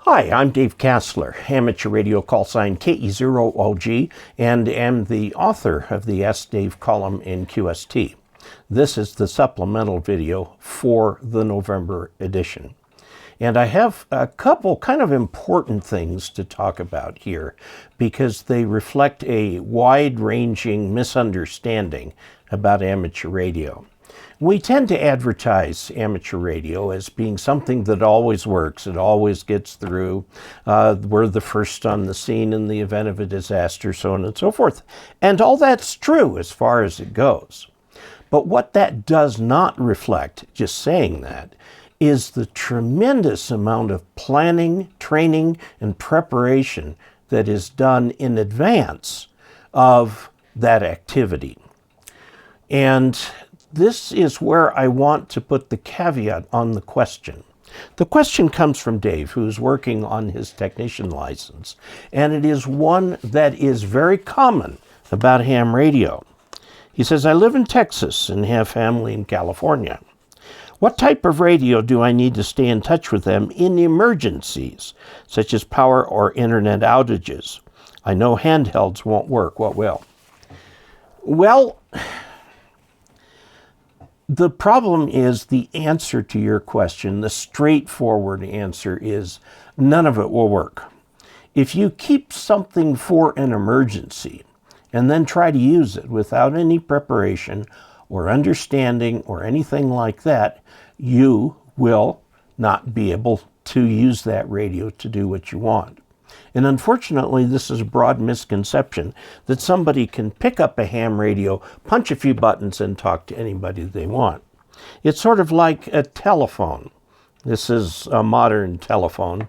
Hi, I'm Dave Kassler, amateur radio call sign KE0OG, and am the author of the Ask Dave column in QST. This is the supplemental video for the November edition. And I have a couple kind of important things to talk about here because they reflect a wide-ranging misunderstanding about amateur radio. We tend to advertise amateur radio as being something that always works, it always gets through, we're the first on the scene in the event of a disaster, so on and so forth. And all that's true as far as it goes. But what that does not reflect, just saying that, is the tremendous amount of planning, training, and preparation that is done in advance of that activity. And this is where I want to put the caveat on the question. The question comes from Dave, who's working on his technician license, and it is one that is very common about ham radio. He says, I live in Texas and have family in California. What type of radio do I need to stay in touch with them in emergencies, such as power or internet outages? I know handhelds won't work. What will? Well, the problem is the answer to your question, the straightforward answer is none of it will work. If you keep something for an emergency and then try to use it without any preparation or understanding or anything like that, you will not be able to use that radio to do what you want. And unfortunately, this is a broad misconception that somebody can pick up a ham radio, punch a few buttons, and talk to anybody they want. It's sort of like a telephone. This is a modern telephone.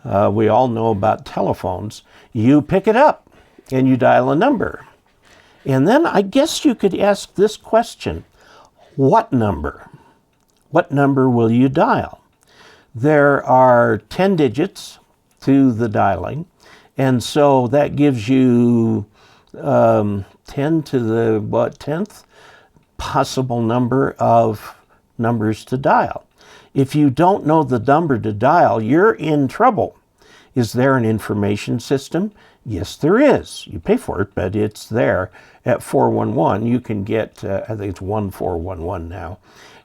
We all know about telephones. You pick it up and you dial a number. And then I guess you could ask this question: what number? What number will you dial? There are 10 digits to the dialing, and so that gives you 10 to the 10th possible number of numbers to dial. If you don't know the number to dial, you're in trouble. Is there an information system? Yes, there is. You pay for it, but it's there. At 411, you can get, I think it's 1411 now,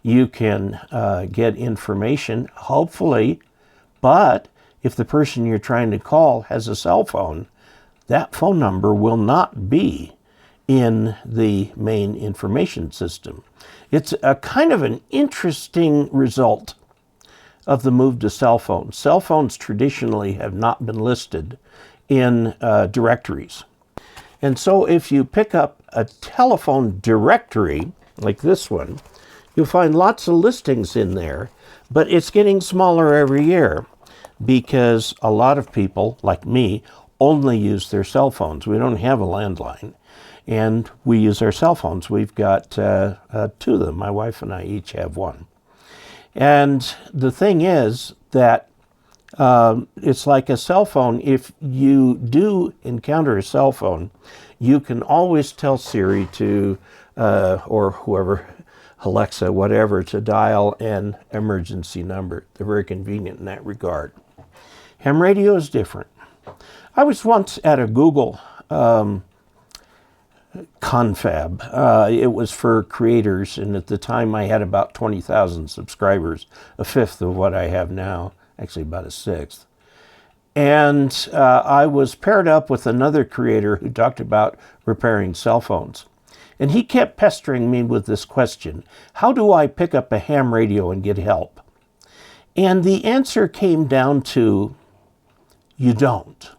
you can get information, hopefully, but if the person you're trying to call has a cell phone, that phone number will not be in the main information system. It's a kind of an interesting result of the move to cell phones. Cell phones traditionally have not been listed in directories. And so if you pick up a telephone directory like this one, you'll find lots of listings in there, but it's getting smaller every year because a lot of people, like me, only use their cell phones. We don't have a landline, and we use our cell phones. We've got two of them. My wife and I each have one. And the thing is that it's like a cell phone. If you do encounter a cell phone, you can always tell Siri to, or whoever, Alexa, whatever, to dial an emergency number. They're very convenient in that regard. Ham radio is different. I was once at a Google confab. It was for creators, and at the time I had about 20,000 subscribers, a fifth of what I have now, actually about a sixth. And I was paired up with another creator who talked about repairing cell phones. And he kept pestering me with this question: how do I pick up a ham radio and get help? And the answer came down to, you don't.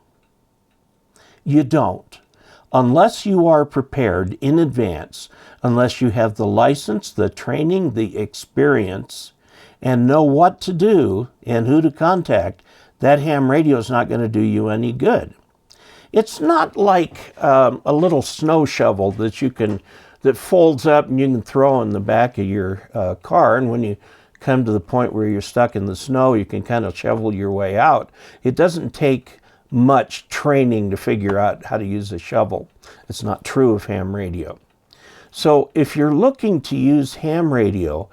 You don't. Unless you are prepared in advance, unless you have the license, the training, the experience, and know what to do and who to contact, that ham radio is not going to do you any good. It's not like a little snow shovel that folds up and you can throw in the back of your car, and when you come to the point where you're stuck in the snow, you can kind of shovel your way out. It doesn't take much training to figure out how to use a shovel. It's not true of ham radio. So if you're looking to use ham radio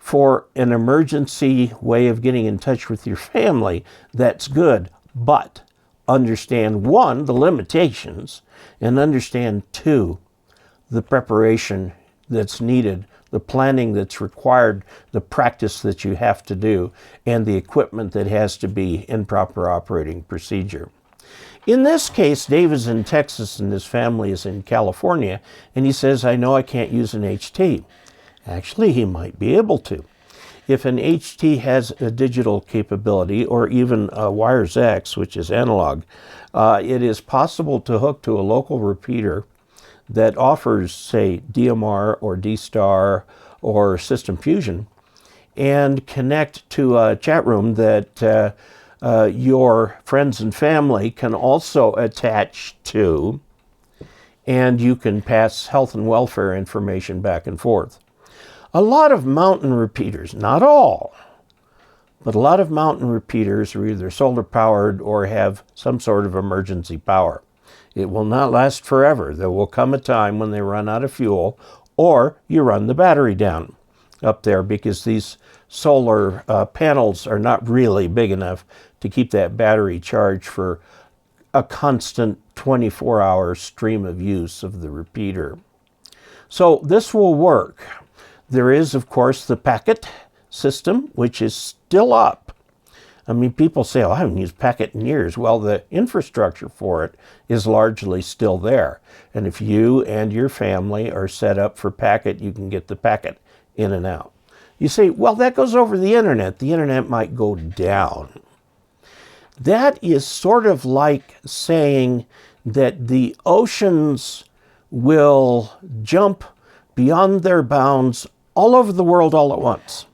For an emergency way of getting in touch with your family, that's good. But understand, one, the limitations, and understand, two, the preparation that's needed, the planning that's required, the practice that you have to do, and the equipment that has to be in proper operating procedure. In this case, Dave is in Texas and his family is in California, and he says, I know I can't use an HT. Actually, he might be able to. If an HT has a digital capability, or even a Wires X, which is analog, it is possible to hook to a local repeater that offers, say, DMR or D-Star or System Fusion, and connect to a chat room that your friends and family can also attach to, and you can pass health and welfare information back and forth. A lot of mountain repeaters, not all, but a lot of mountain repeaters are either solar powered or have some sort of emergency power. It will not last forever. There will come a time when they run out of fuel, or you run the battery down up there, because these solar panels are not really big enough to keep that battery charged for a constant 24-hour stream of use of the repeater. So this will work. There is, of course, the packet system, which is still up. I mean, people say, oh, I haven't used packet in years. Well, the infrastructure for it is largely still there. And if you and your family are set up for packet, you can get the packet in and out. You say, well, that goes over the internet. The internet might go down. That is sort of like saying that the oceans will jump beyond their bounds all over the world all at once.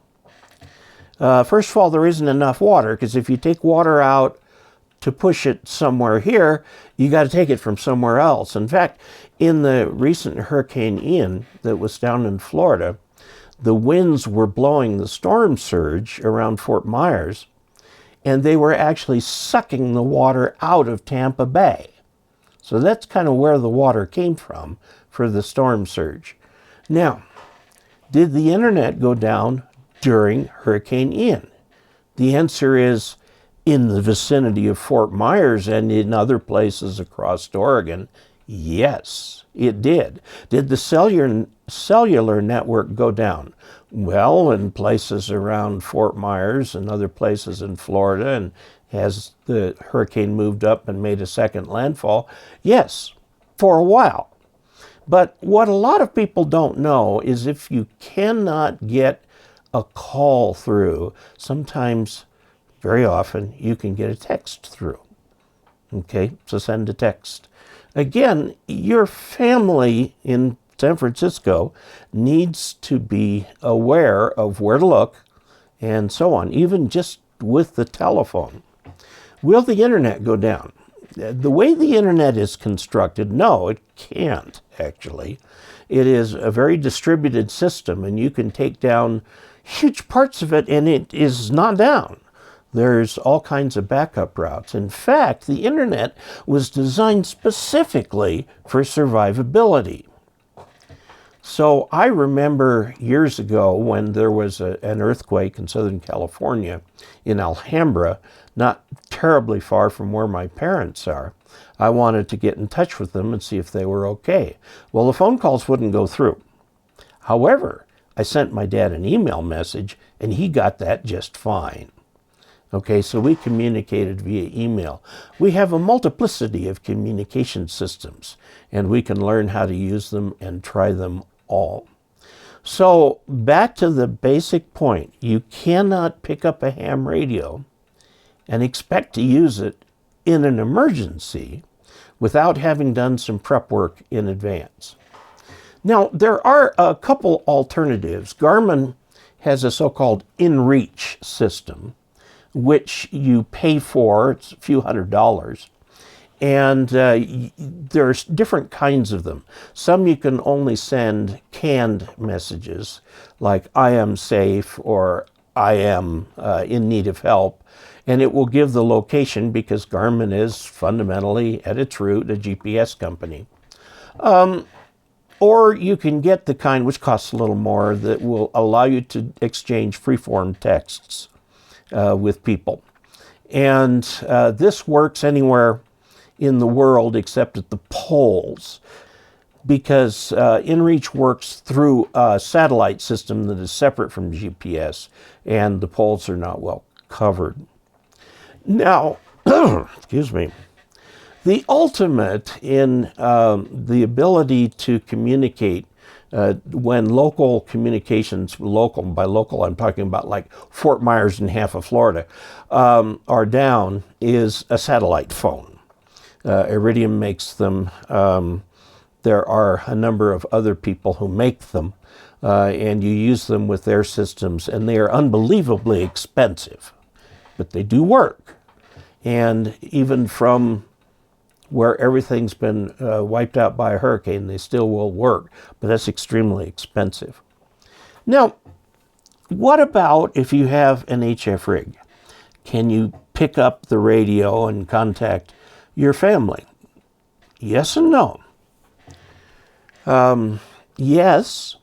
First of all, there isn't enough water, because if you take water out to push it somewhere here, you got to take it from somewhere else. In fact, in the recent Hurricane Ian that was down in Florida, the winds were blowing the storm surge around Fort Myers, and they were actually sucking the water out of Tampa Bay. So that's kind of where the water came from for the storm surge. Now, did the internet go down during Hurricane Ian? The answer is, in the vicinity of Fort Myers and in other places across Oregon, yes, it did. Did the cellular network go down? Well, in places around Fort Myers and other places in Florida, and as the hurricane moved up and made a second landfall, yes, for a while. But what a lot of people don't know is if you cannot get a call through, sometimes, very often, you can get a text through. Okay, so send a text. Again, your family in San Francisco needs to be aware of where to look and so on, even just with the telephone. Will the internet go down? The way the internet is constructed, no, it can't, actually. It is a very distributed system, and you can take down huge parts of it, and it is not down. There's all kinds of backup routes. In fact, the internet was designed specifically for survivability. So I remember years ago when there was an earthquake in Southern California, in Alhambra, not terribly far from where my parents are. I wanted to get in touch with them and see if they were okay. Well, the phone calls wouldn't go through. However, I sent my dad an email message, and he got that just fine. Okay, so we communicated via email. We have a multiplicity of communication systems, and we can learn how to use them and try them all. So back to the basic point, you cannot pick up a ham radio and expect to use it in an emergency without having done some prep work in advance. Now, there are a couple alternatives. Garmin has a so-called InReach system, which you pay for. It's a few $100s. And there's different kinds of them. Some you can only send canned messages, like I am safe or I am in need of help. And it will give the location, because Garmin is fundamentally, at its root, a GPS company. Or you can get the kind which costs a little more that will allow you to exchange free-form texts with people. And this works anywhere in the world except at the poles, because inReach works through a satellite system that is separate from GPS, and the poles are not well covered. Now, excuse me, the ultimate in the ability to communicate when local communications, local, by local I'm talking about like Fort Myers and half of Florida, are down, is a satellite phone. Iridium makes them. There are a number of other people who make them, and you use them with their systems, and they are unbelievably expensive, but they do work. And even from where everything's been wiped out by a hurricane, they still will work, but that's extremely expensive. Now, what about if you have an HF rig? Can you pick up the radio and contact your family? Yes and no. Yes,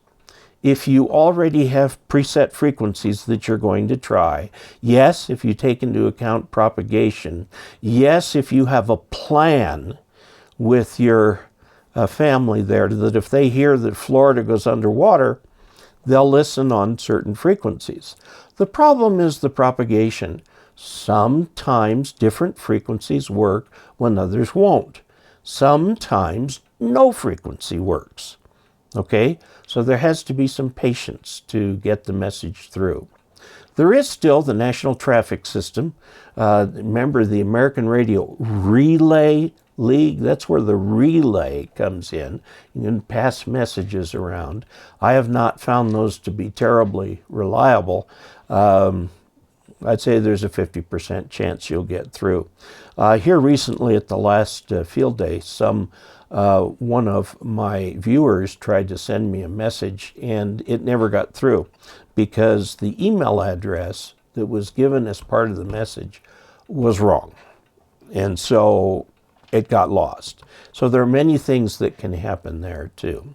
if you already have preset frequencies that you're going to try. Yes, if you take into account propagation. Yes, if you have a plan with your family there that if they hear that Florida goes underwater, they'll listen on certain frequencies. The problem is the propagation. Sometimes different frequencies work when others won't. Sometimes no frequency works. Okay, so there has to be some patience to get the message through. There is still the National Traffic System. Remember the American Radio Relay League? That's where the relay comes in. You can pass messages around. I have not found those to be terribly reliable. I'd say there's a 50% chance you'll get through. Here recently at the last field day, one of my viewers tried to send me a message and it never got through because the email address that was given as part of the message was wrong. And so it got lost. So there are many things that can happen there too.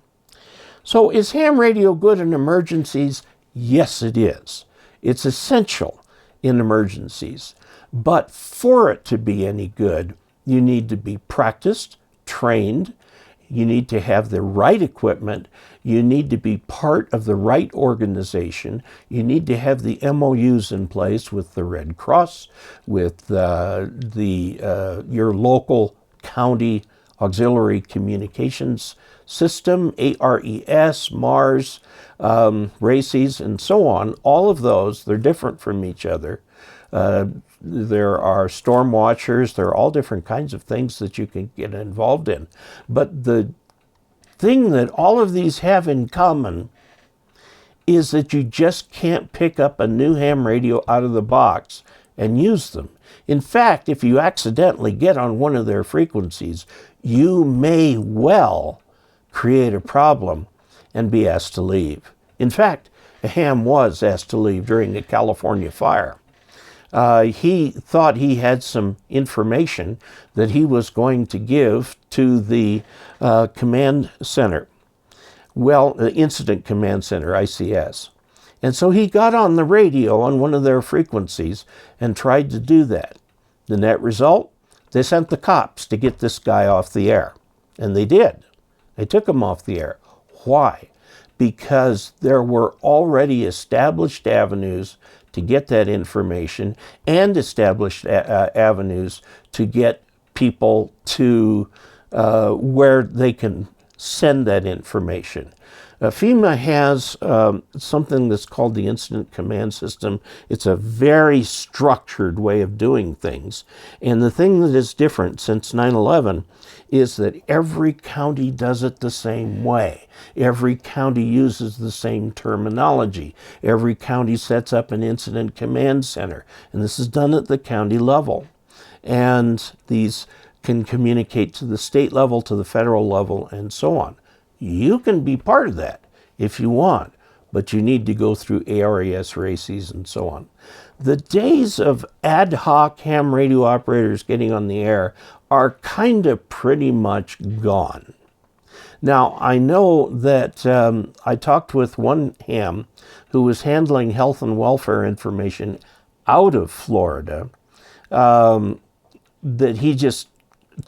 So is ham radio good in emergencies? Yes, it is. It's essential in emergencies. But for it to be any good, you need to be practiced, trained, you need to have the right equipment, you need to be part of the right organization, you need to have the MOUs in place with the Red Cross, with your local county auxiliary communications system, ARES, MARS, RACES, and so on. All of those, they're different from each other. There are storm watchers. There are all different kinds of things that you can get involved in. But the thing that all of these have in common is that you just can't pick up a new ham radio out of the box and use them. In fact, if you accidentally get on one of their frequencies, you may well create a problem and be asked to leave. In fact, a ham was asked to leave during the California fire. He thought he had some information that he was going to give to the command center. Well, the Incident Command Center, ICS. And so he got on the radio on one of their frequencies and tried to do that. The net result? They sent the cops to get this guy off the air. And they did. They took him off the air. Why? Because there were already established avenues to get that information and established avenues to get people to where they can send that information. FEMA has something that's called the Incident Command System. It's a very structured way of doing things. And the thing that is different since 9/11 is that every county does it the same way. Every county uses the same terminology. Every county sets up an incident command center. And this is done at the county level. And these can communicate to the state level, to the federal level, and so on. You can be part of that if you want, but you need to go through ARES, RACES, and so on. The days of ad hoc ham radio operators getting on the air are kind of pretty much gone. Now, I know that I talked with one ham who was handling health and welfare information out of Florida, that he just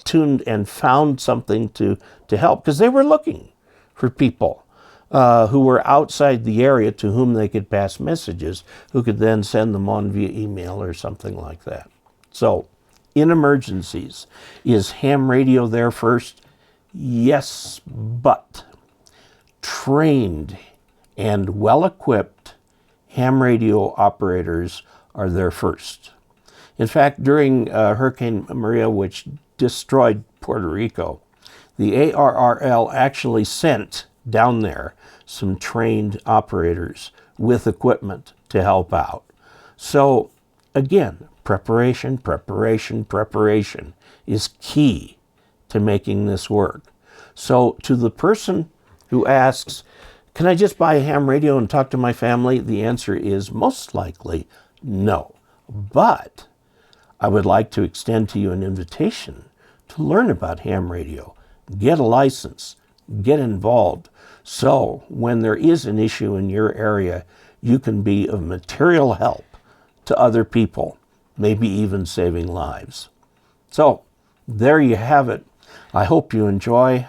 tuned and found something to help, because they were looking for people who were outside the area to whom they could pass messages, who could then send them on via email or something like that. So, in emergencies, is ham radio there first? Yes, but trained and well-equipped ham radio operators are there first. In fact, during Hurricane Maria, which destroyed Puerto Rico, the ARRL actually sent down there some trained operators with equipment to help out. So again, preparation, preparation, preparation is key to making this work. So to the person who asks, can I just buy a ham radio and talk to my family? The answer is most likely no. But I would like to extend to you an invitation to learn about ham radio, get a license, get involved, so when there is an issue in your area, you can be of material help to other people, maybe even saving lives. So there you have it. I hope you enjoy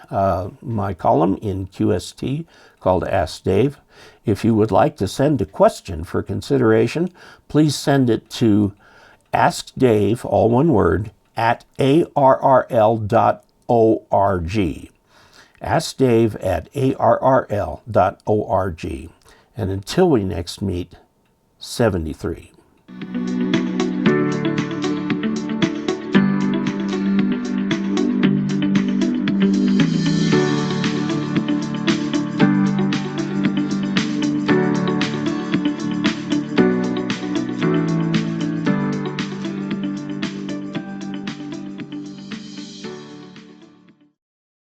my column in QST called Ask Dave. If you would like to send a question for consideration, please send it to AskDave, all one word, at arrl.org. AskDave@arrl.org. And until we next meet, 73.